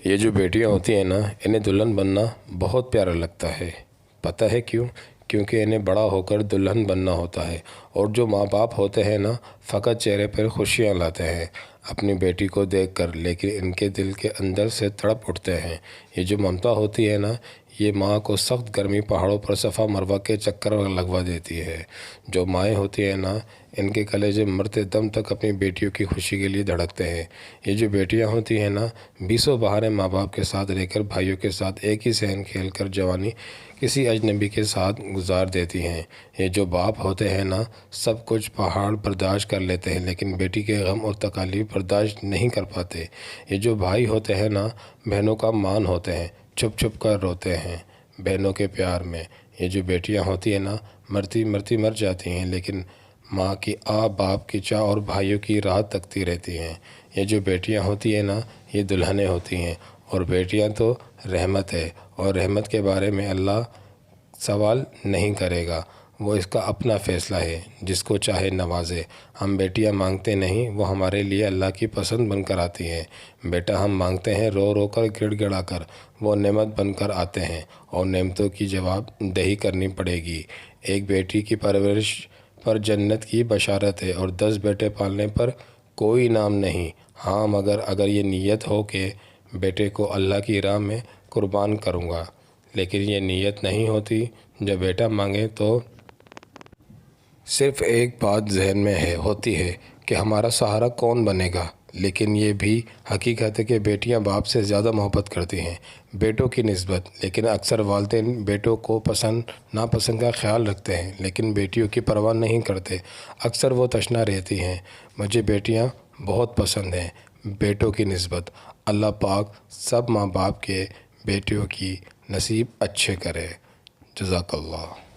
یہ جو بیٹیاں ہوتی ہیں نا، انہیں دلہن بننا بہت پیارا لگتا ہے۔ پتہ ہے کیوں؟ کیونکہ انہیں بڑا ہو کر دلہن بننا ہوتا ہے، اور جو ماں باپ ہوتے ہیں نا، فقط چہرے پر خوشیاں لاتے ہیں اپنی بیٹی کو دیکھ کر، لیکن ان کے دل کے اندر سے تڑپ اٹھتے ہیں۔ یہ جو ممتا ہوتی ہے نا، یہ ماں کو سخت گرمی پہاڑوں پر صفا مروہ کے چکر لگوا دیتی ہے۔ جو مائیں ہوتی ہیں نا، ان کے کلیجے مرتے دم تک اپنی بیٹیوں کی خوشی کے لیے دھڑکتے ہیں۔ یہ جو بیٹیاں ہوتی ہیں نا، بیسوں بہاریں ماں باپ کے ساتھ رہ کر، بھائیوں کے ساتھ ایک ہی صحن کھیل کر جوانی کسی اجنبی کے ساتھ گزار دیتی ہیں۔ یہ جو باپ ہوتے ہیں نا، سب کچھ پہاڑ برداشت کر لیتے ہیں، لیکن بیٹی کے غم اور تکالیف برداشت نہیں کر پاتے۔ یہ جو بھائی ہوتے ہیں نا، بہنوں کا مان ہوتے ہیں، چھپ چھپ کر روتے ہیں بہنوں کے پیار میں۔ یہ جو بیٹیاں ہوتی ہیں نا، مرتی مرتی مر جاتی ہیں، لیکن ماں کی باپ کی چاہ اور بھائیوں کی راہ تکتی رہتی ہیں۔ یہ جو بیٹیاں ہوتی ہیں نا، یہ دلہنیں ہوتی ہیں، اور بیٹیاں تو رحمت ہے، اور رحمت کے بارے میں اللہ سوال نہیں کرے گا، وہ اس کا اپنا فیصلہ ہے، جس کو چاہے نوازے۔ ہم بیٹیاں مانگتے نہیں، وہ ہمارے لیے اللہ کی پسند بن کر آتی ہیں۔ بیٹا ہم مانگتے ہیں رو رو کر، گڑ گڑا کر، وہ نعمت بن کر آتے ہیں، اور نعمتوں کی جواب دہی کرنی پڑے گی۔ ایک بیٹی کی پرورش پر جنت کی بشارت ہے، اور 10 بیٹے پالنے پر کوئی انعام نہیں۔ ہاں، مگر اگر یہ نیت ہو کہ بیٹے کو اللہ کی راہ میں قربان کروں گا، لیکن یہ نیت نہیں ہوتی، جب بیٹا مانگے تو صرف ایک بات ذہن میں ہوتی ہے کہ ہمارا سہارا کون بنے گا۔ لیکن یہ بھی حقیقت ہے کہ بیٹیاں باپ سے زیادہ محبت کرتی ہیں بیٹوں کی نسبت، لیکن اکثر والدین بیٹوں کو پسند ناپسند کا خیال رکھتے ہیں، لیکن بیٹیوں کی پرواہ نہیں کرتے۔ اکثر وہ تشنا رہتی ہیں، مجھے بیٹیاں بہت پسند ہیں بیٹوں کی نسبت۔ اللہ پاک سب ماں باپ کے بیٹیوں کی نصیب اچھے کرے۔ جزاک اللہ۔